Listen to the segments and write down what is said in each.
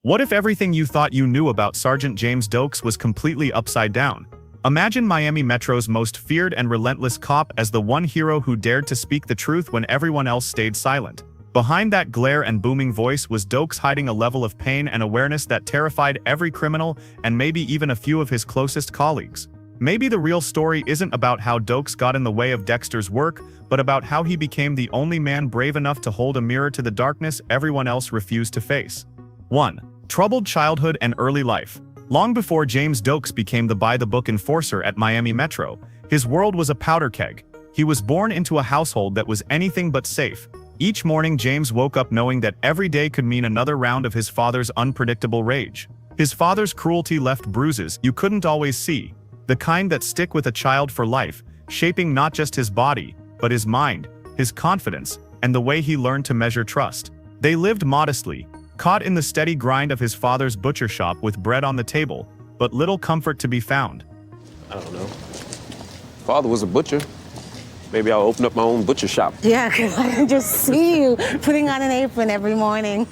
What if everything you thought you knew about Sergeant James Doakes was completely upside down? Imagine Miami Metro's most feared and relentless cop as the one hero who dared to speak the truth when everyone else stayed silent. Behind that glare and booming voice was Doakes hiding a level of pain and awareness that terrified every criminal and maybe even a few of his closest colleagues. Maybe the real story isn't about how Doakes got in the way of Dexter's work, but about how he became the only man brave enough to hold a mirror to the darkness everyone else refused to face. 1. Troubled childhood and early life. Long before James Doakes became the by-the-book enforcer at Miami Metro, his world was a powder keg. He was born into a household that was anything but safe. Each morning James woke up knowing that every day could mean another round of his father's unpredictable rage. His father's cruelty left bruises you couldn't always see, the kind that stick with a child for life, shaping not just his body, but his mind, his confidence, and the way he learned to measure trust. They lived modestly, caught in the steady grind of his father's butcher shop with bread on the table, but little comfort to be found. I don't know. Father was a butcher. Maybe I'll open up my own butcher shop. Yeah, because I can just see you putting on an apron every morning.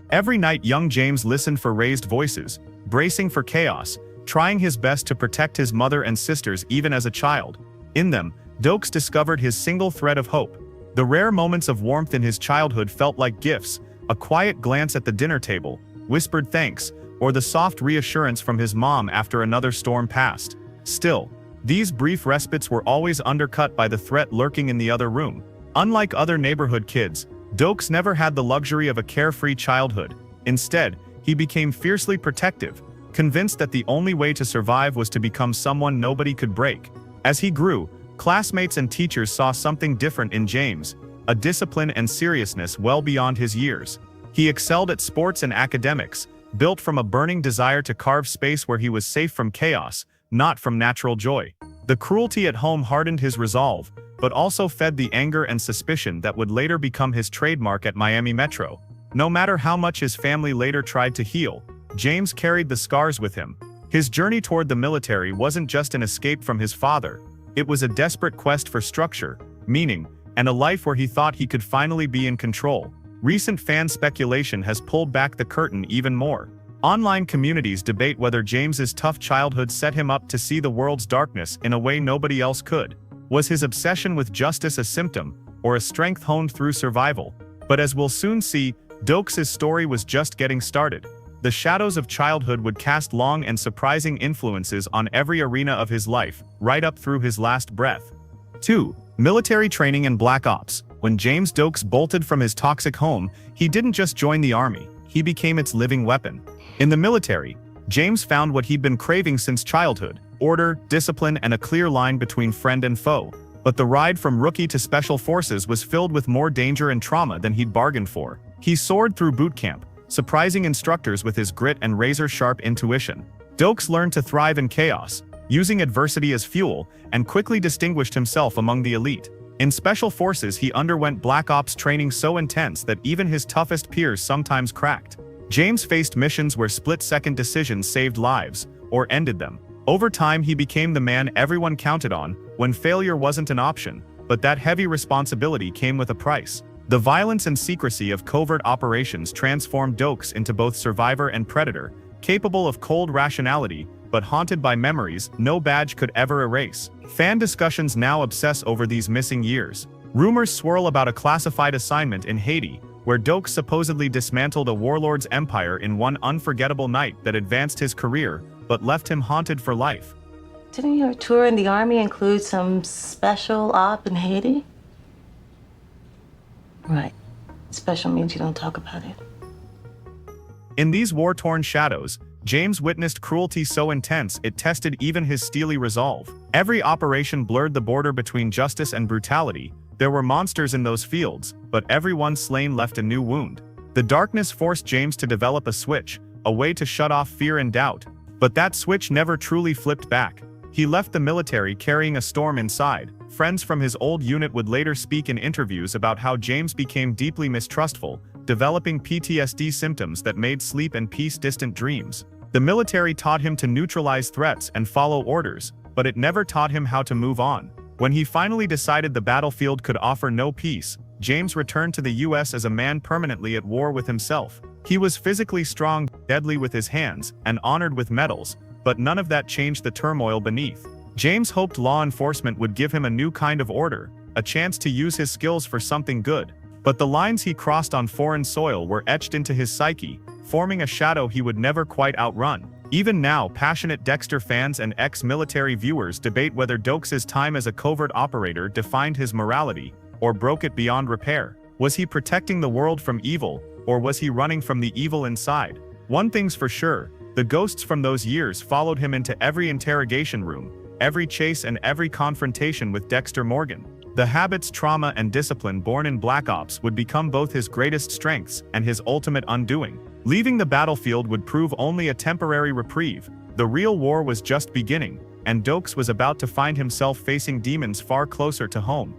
Every night, young James listened for raised voices, bracing for chaos, trying his best to protect his mother and sisters even as a child. In them, Doakes discovered his single thread of hope. The rare moments of warmth in his childhood felt like gifts, a quiet glance at the dinner table, whispered thanks, or the soft reassurance from his mom after another storm passed. Still, these brief respites were always undercut by the threat lurking in the other room. Unlike other neighborhood kids, Doakes never had the luxury of a carefree childhood. Instead, he became fiercely protective, convinced that the only way to survive was to become someone nobody could break. As he grew, classmates and teachers saw something different in James, a discipline and seriousness well beyond his years. He excelled at sports and academics, built from a burning desire to carve space where he was safe from chaos, not from natural joy. The cruelty at home hardened his resolve, but also fed the anger and suspicion that would later become his trademark at Miami Metro. No matter how much his family later tried to heal, James carried the scars with him. His journey toward the military wasn't just an escape from his father, it was a desperate quest for structure, meaning, and a life where he thought he could finally be in control. Recent fan speculation has pulled back the curtain even more. Online communities debate whether James's tough childhood set him up to see the world's darkness in a way nobody else could. Was his obsession with justice a symptom, or a strength honed through survival? But as we'll soon see, Doakes' story was just getting started. The shadows of childhood would cast long and surprising influences on every arena of his life, right up through his last breath. 2. Military training and black ops. When James Doakes bolted from his toxic home, he didn't just join the army, he became its living weapon. In the military, James found what he'd been craving since childhood: order, discipline, and a clear line between friend and foe. But the ride from rookie to special forces was filled with more danger and trauma than he'd bargained for. He soared through boot camp, surprising instructors with his grit and razor-sharp intuition. Doakes learned to thrive in chaos, using adversity as fuel, and quickly distinguished himself among the elite. In special forces, he underwent black ops training so intense that even his toughest peers sometimes cracked. James faced missions where split-second decisions saved lives, or ended them. Over time, he became the man everyone counted on when failure wasn't an option, but that heavy responsibility came with a price. The violence and secrecy of covert operations transformed Doakes into both survivor and predator, capable of cold rationality, but haunted by memories no badge could ever erase. Fan discussions now obsess over these missing years. Rumors swirl about a classified assignment in Haiti, where Doakes supposedly dismantled a warlord's empire in one unforgettable night that advanced his career, but left him haunted for life. Didn't your tour in the Army include some special op in Haiti? Right. Special means you don't talk about it. In these war-torn shadows, James witnessed cruelty so intense it tested even his steely resolve. Every operation blurred the border between justice and brutality. There were monsters in those fields, but every one slain left a new wound. The darkness forced James to develop a switch, a way to shut off fear and doubt. But that switch never truly flipped back. He left the military carrying a storm inside. Friends from his old unit would later speak in interviews about how James became deeply mistrustful, developing PTSD symptoms that made sleep and peace distant dreams. The military taught him to neutralize threats and follow orders, but it never taught him how to move on. When he finally decided the battlefield could offer no peace, James returned to the US as a man permanently at war with himself. He was physically strong, deadly with his hands, and honored with medals, but none of that changed the turmoil beneath. James hoped law enforcement would give him a new kind of order, a chance to use his skills for something good. But the lines he crossed on foreign soil were etched into his psyche, forming a shadow he would never quite outrun. Even now, passionate Dexter fans and ex-military viewers debate whether Doakes' time as a covert operator defined his morality, or broke it beyond repair. Was he protecting the world from evil, or was he running from the evil inside? One thing's for sure, the ghosts from those years followed him into every interrogation room, every chase and every confrontation with Dexter Morgan. The habits, trauma, and discipline born in Black Ops would become both his greatest strengths and his ultimate undoing. Leaving the battlefield would prove only a temporary reprieve. The real war was just beginning, and Doakes was about to find himself facing demons far closer to home.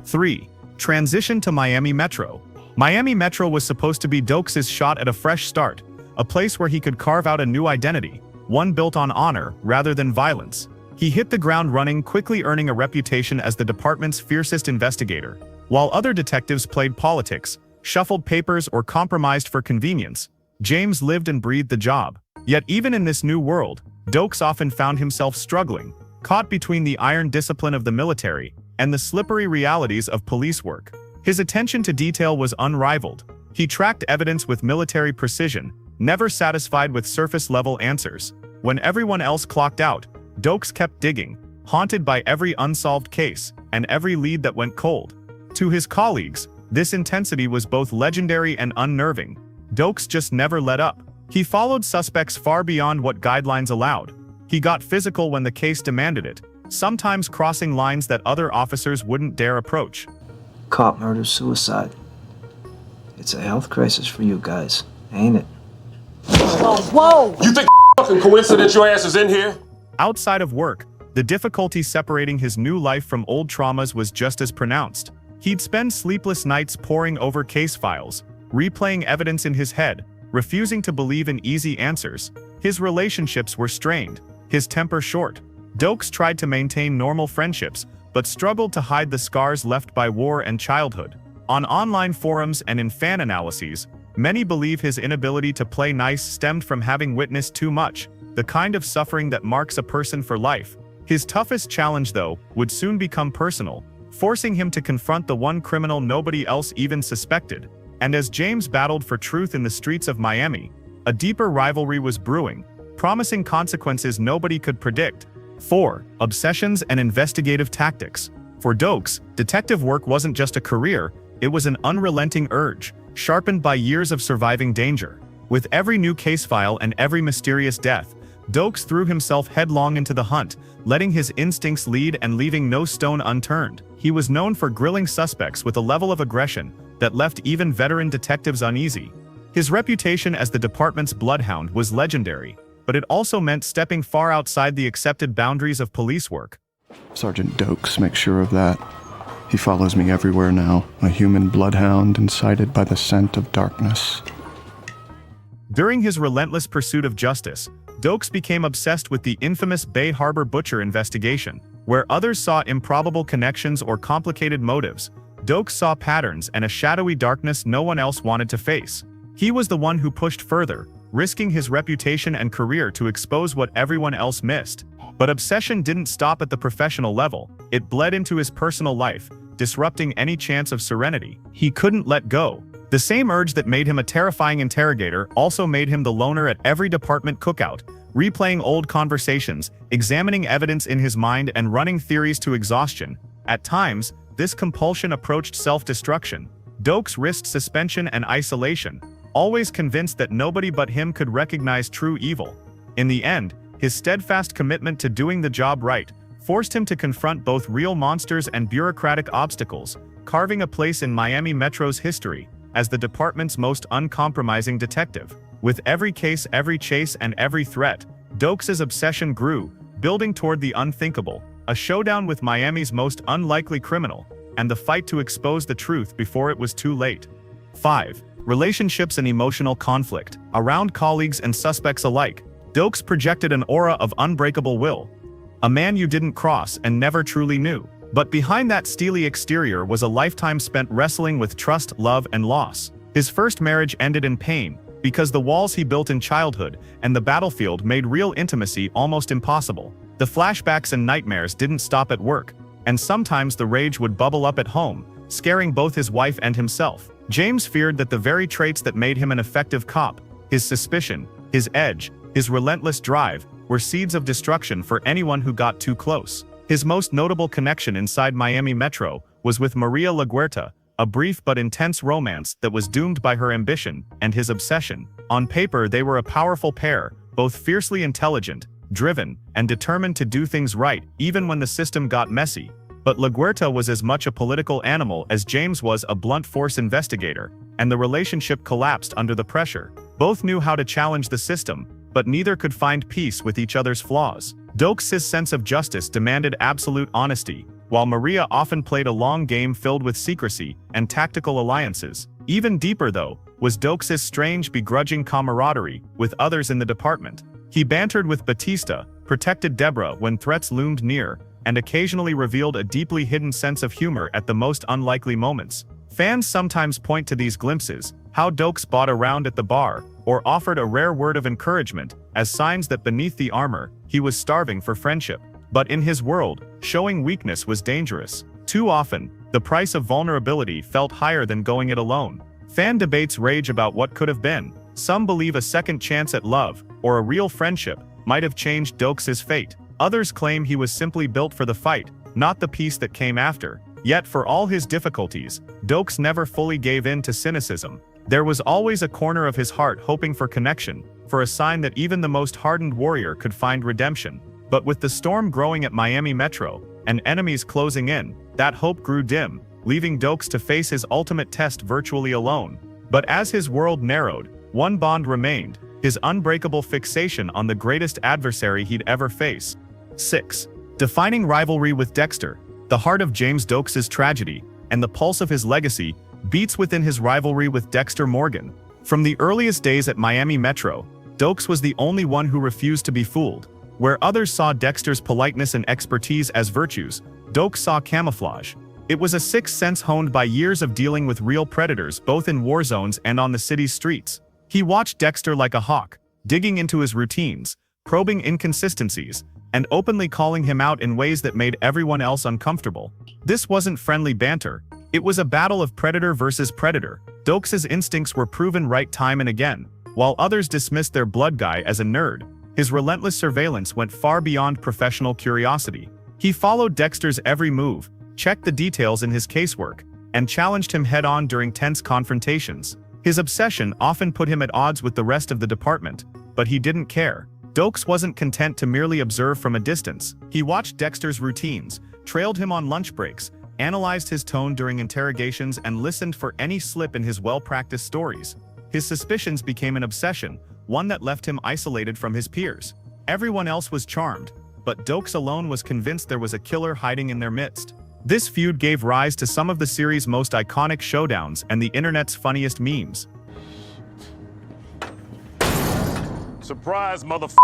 3. Transition to Miami Metro. Miami Metro was supposed to be Doakes' shot at a fresh start, a place where he could carve out a new identity, one built on honor rather than violence. He hit the ground running, quickly earning a reputation as the department's fiercest investigator. While other detectives played politics, shuffled papers, or compromised for convenience, James lived and breathed the job. Yet even in this new world, Doakes often found himself struggling, caught between the iron discipline of the military and the slippery realities of police work. His attention to detail was unrivaled. He tracked evidence with military precision, never satisfied with surface-level answers. When everyone else clocked out, Doakes kept digging, haunted by every unsolved case and every lead that went cold. To his colleagues, this intensity was both legendary and unnerving. Doakes just never let up. He followed suspects far beyond what guidelines allowed. He got physical when the case demanded it, sometimes crossing lines that other officers wouldn't dare approach. Cop murder-suicide. It's a health crisis for you guys, ain't it? Whoa! You think fucking coincidence your ass is in here? Outside of work, the difficulty separating his new life from old traumas was just as pronounced. He'd spend sleepless nights poring over case files, replaying evidence in his head, refusing to believe in easy answers. His relationships were strained, his temper short. Doakes tried to maintain normal friendships, but struggled to hide the scars left by war and childhood. On online forums and in fan analyses, many believe his inability to play nice stemmed from having witnessed too much, the kind of suffering that marks a person for life. His toughest challenge, though, would soon become personal, forcing him to confront the one criminal nobody else even suspected. And as James battled for truth in the streets of Miami, a deeper rivalry was brewing, promising consequences nobody could predict. 4. Obsessions and investigative tactics. For Doakes, detective work wasn't just a career, it was an unrelenting urge, sharpened by years of surviving danger. With every new case file and every mysterious death, Doakes threw himself headlong into the hunt, letting his instincts lead and leaving no stone unturned. He was known for grilling suspects with a level of aggression that left even veteran detectives uneasy. His reputation as the department's bloodhound was legendary, but it also meant stepping far outside the accepted boundaries of police work. Sergeant Doakes makes sure of that. He follows me everywhere now, a human bloodhound incited by the scent of darkness. During his relentless pursuit of justice, Doakes became obsessed with the infamous Bay Harbor butcher investigation. Where others saw improbable connections or complicated motives, Doakes saw patterns and a shadowy darkness no one else wanted to face. He was the one who pushed further, risking his reputation and career to expose what everyone else missed. But obsession didn't stop at the professional level. It bled into his personal life, disrupting any chance of serenity. He couldn't let go. The same urge that made him a terrifying interrogator also made him the loner at every department cookout, replaying old conversations, examining evidence in his mind, and running theories to exhaustion. At times, this compulsion approached self-destruction. Doakes risked suspension and isolation, always convinced that nobody but him could recognize true evil. In the end, his steadfast commitment to doing the job right forced him to confront both real monsters and bureaucratic obstacles, carving a place in Miami Metro's history as the department's most uncompromising detective. With every case, every chase, and every threat, Doakes' obsession grew, building toward the unthinkable, a showdown with Miami's most unlikely criminal, and the fight to expose the truth before it was too late. 5. Relationships and emotional conflict. Around colleagues and suspects alike, Doakes projected an aura of unbreakable will. A man you didn't cross and never truly knew. But behind that steely exterior was a lifetime spent wrestling with trust, love, and loss. His first marriage ended in pain, because the walls he built in childhood and the battlefield made real intimacy almost impossible. The flashbacks and nightmares didn't stop at work, and sometimes the rage would bubble up at home, scaring both his wife and himself. James feared that the very traits that made him an effective cop, his suspicion, his edge, his relentless drive, were seeds of destruction for anyone who got too close. His most notable connection inside Miami Metro was with Maria LaGuerta, a brief but intense romance that was doomed by her ambition and his obsession. On paper, they were a powerful pair, both fiercely intelligent, driven, and determined to do things right even when the system got messy. But LaGuerta was as much a political animal as James was a blunt force investigator, and the relationship collapsed under the pressure. Both knew how to challenge the system, but neither could find peace with each other's flaws. Doakes' sense of justice demanded absolute honesty, while Maria often played a long game filled with secrecy and tactical alliances. Even deeper, though, was Doakes' strange, begrudging camaraderie with others in the department. He bantered with Batista, protected Deborah when threats loomed near, and occasionally revealed a deeply hidden sense of humor at the most unlikely moments. Fans sometimes point to these glimpses, how Doakes bought a round at the bar, or offered a rare word of encouragement, as signs that beneath the armor, he was starving for friendship. But in his world, showing weakness was dangerous. Too often, the price of vulnerability felt higher than going it alone. Fan debates rage about what could have been. Some believe a second chance at love, or a real friendship, might have changed Doakes' fate. Others claim he was simply built for the fight, not the peace that came after. Yet for all his difficulties, Doakes never fully gave in to cynicism. There was always a corner of his heart hoping for connection, for a sign that even the most hardened warrior could find redemption. But with the storm growing at Miami Metro, and enemies closing in, that hope grew dim, leaving Doakes to face his ultimate test virtually alone. But as his world narrowed, one bond remained, his unbreakable fixation on the greatest adversary he'd ever face. 6. Defining rivalry with Dexter. The heart of James Doakes' tragedy, and the pulse of his legacy, beats within his rivalry with Dexter Morgan. From the earliest days at Miami Metro, Doakes was the only one who refused to be fooled. Where others saw Dexter's politeness and expertise as virtues, Doakes saw camouflage. It was a sixth sense honed by years of dealing with real predators both in war zones and on the city's streets. He watched Dexter like a hawk, digging into his routines, probing inconsistencies, and openly calling him out in ways that made everyone else uncomfortable. This wasn't friendly banter. It was a battle of predator versus predator. Doakes' instincts were proven right time and again, while others dismissed their blood guy as a nerd. His relentless surveillance went far beyond professional curiosity. He followed Dexter's every move, checked the details in his casework, and challenged him head-on during tense confrontations. His obsession often put him at odds with the rest of the department, but he didn't care. Doakes wasn't content to merely observe from a distance. He watched Dexter's routines, trailed him on lunch breaks, analyzed his tone during interrogations, and listened for any slip in his well-practiced stories. His suspicions became an obsession, one that left him isolated from his peers. Everyone else was charmed, but Doakes alone was convinced there was a killer hiding in their midst. This feud gave rise to some of the series' most iconic showdowns and the internet's funniest memes. Surprise, motherf***.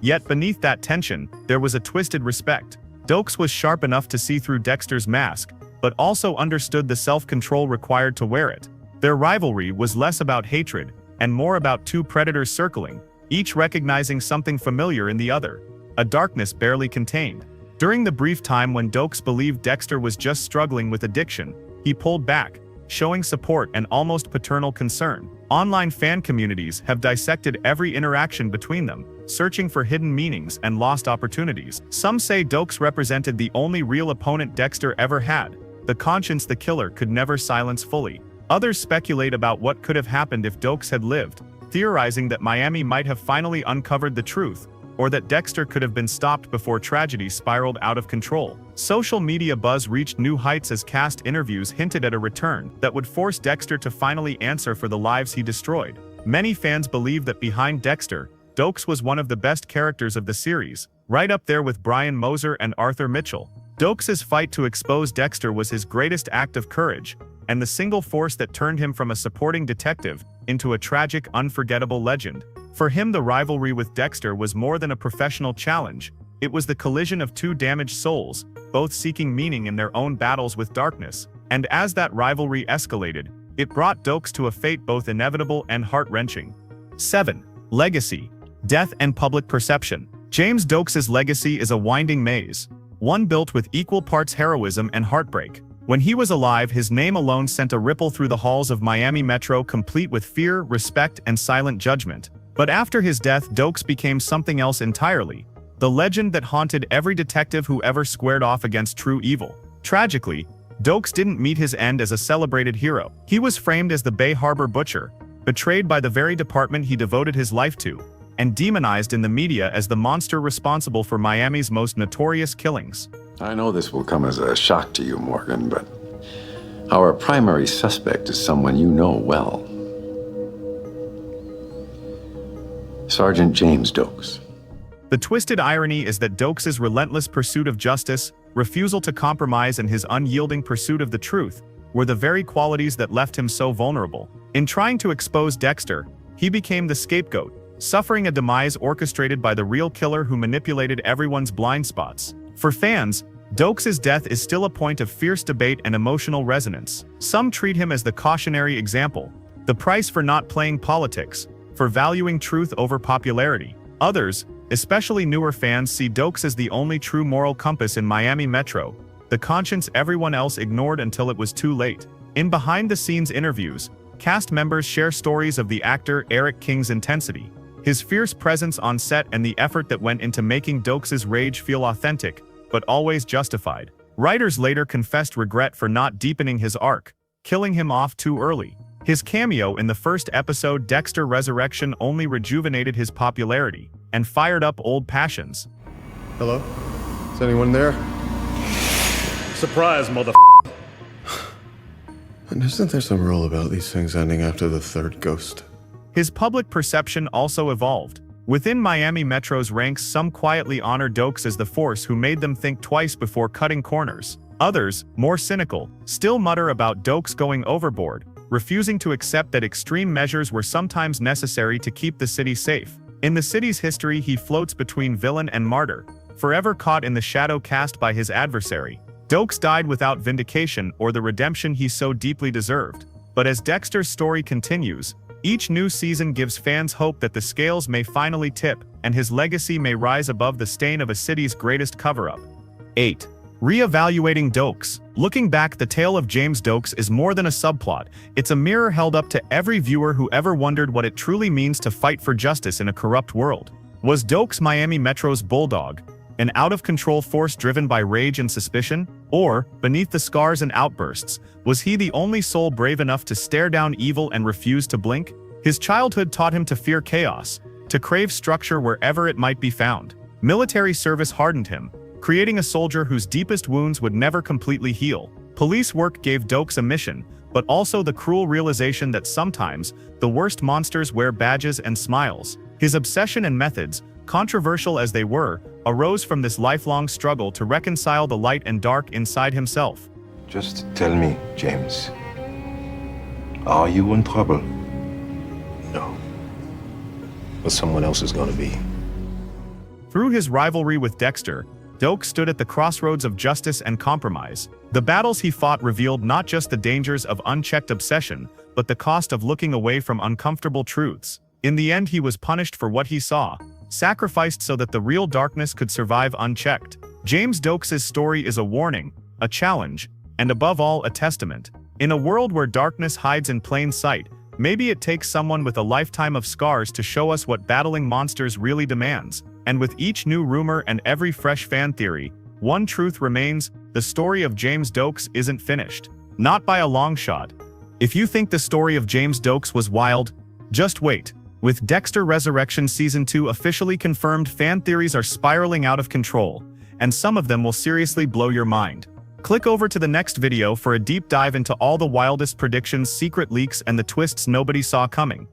Yet beneath that tension, there was a twisted respect. Doakes was sharp enough to see through Dexter's mask, but also understood the self-control required to wear it. Their rivalry was less about hatred, and more about two predators circling, each recognizing something familiar in the other, a darkness barely contained. During the brief time when Doakes believed Dexter was just struggling with addiction, he pulled back, showing support and almost paternal concern. Online fan communities have dissected every interaction between them, searching for hidden meanings and lost opportunities. Some say Doakes represented the only real opponent Dexter ever had, the conscience the killer could never silence fully. Others speculate about what could have happened if Doakes had lived, theorizing that Miami might have finally uncovered the truth, or that Dexter could have been stopped before tragedy spiraled out of control. Social media buzz reached new heights as cast interviews hinted at a return that would force Dexter to finally answer for the lives he destroyed. Many fans believe that behind Dexter, Doakes was one of the best characters of the series, right up there with Brian Moser and Arthur Mitchell. Doakes' fight to expose Dexter was his greatest act of courage, and the single force that turned him from a supporting detective into a tragic, unforgettable legend. For him, the rivalry with Dexter was more than a professional challenge. It was the collision of two damaged souls, both seeking meaning in their own battles with darkness. And as that rivalry escalated, it brought Doakes to a fate both inevitable and heart-wrenching. 7. Legacy, death and public perception. James Doakes' legacy is a winding maze, one built with equal parts heroism and heartbreak. When he was alive, his name alone sent a ripple through the halls of Miami Metro, complete with fear, respect, and silent judgment. But after his death, Doakes became something else entirely, the legend that haunted every detective who ever squared off against true evil. Tragically, Doakes didn't meet his end as a celebrated hero. He was framed as the Bay Harbor Butcher, betrayed by the very department he devoted his life to, and demonized in the media as the monster responsible for Miami's most notorious killings. I know this will come as a shock to you, Morgan, but our primary suspect is someone you know well. Sergeant James Doakes. The twisted irony is that Doakes' relentless pursuit of justice, refusal to compromise, and his unyielding pursuit of the truth were the very qualities that left him so vulnerable. In trying to expose Dexter, he became the scapegoat, suffering a demise orchestrated by the real killer who manipulated everyone's blind spots. For fans, Doakes' death is still a point of fierce debate and emotional resonance. Some treat him as the cautionary example, the price for not playing politics, for valuing truth over popularity. Others, especially newer fans, see Doakes as the only true moral compass in Miami Metro, the conscience everyone else ignored until it was too late. In behind-the-scenes interviews, cast members share stories of the actor Eric King's intensity, his fierce presence on set, and the effort that went into making Doakes' rage feel authentic, but always justified. Writers later confessed regret for not deepening his arc, killing him off too early. His cameo in the first episode, Dexter Resurrection, only rejuvenated his popularity and fired up old passions. Hello? Is anyone there? Surprise, mother. And isn't there some rule about these things ending after the third ghost? His public perception also evolved. Within Miami Metro's ranks, some quietly honor Doakes as the force who made them think twice before cutting corners. Others, more cynical, still mutter about Doakes going overboard, refusing to accept that extreme measures were sometimes necessary to keep the city safe. In the city's history, he floats between villain and martyr, forever caught in the shadow cast by his adversary. Doakes died without vindication or the redemption he so deeply deserved. But as Dexter's story continues, each new season gives fans hope that the scales may finally tip, and his legacy may rise above the stain of a city's greatest cover-up. 8. Re-evaluating Doakes. Looking back, the tale of James Doakes is more than a subplot. It's a mirror held up to every viewer who ever wondered what it truly means to fight for justice in a corrupt world. Was Doakes Miami Metro's bulldog, an out-of-control force driven by rage and suspicion? Or, beneath the scars and outbursts, was he the only soul brave enough to stare down evil and refuse to blink? His childhood taught him to fear chaos, to crave structure wherever it might be found. Military service hardened him, creating a soldier whose deepest wounds would never completely heal. Police work gave Doakes a mission, but also the cruel realization that sometimes, the worst monsters wear badges and smiles. His obsession and methods, controversial as they were, arose from this lifelong struggle to reconcile the light and dark inside himself. Just tell me, James. Are you in trouble? No. But someone else is gonna be. Through his rivalry with Dexter, Doakes stood at the crossroads of justice and compromise. The battles he fought revealed not just the dangers of unchecked obsession, but the cost of looking away from uncomfortable truths. In the end, he was punished for what he saw, sacrificed so that the real darkness could survive unchecked. James Doakes' story is a warning, a challenge, and above all, a testament. In a world where darkness hides in plain sight, maybe it takes someone with a lifetime of scars to show us what battling monsters really demands. And with each new rumor and every fresh fan theory, one truth remains: the story of James Doakes isn't finished. Not by a long shot. If you think the story of James Doakes was wild, just wait. With Dexter Resurrection Season 2 officially confirmed, fan theories are spiraling out of control, and some of them will seriously blow your mind. Click over to the next video for a deep dive into all the wildest predictions, secret leaks, and the twists nobody saw coming.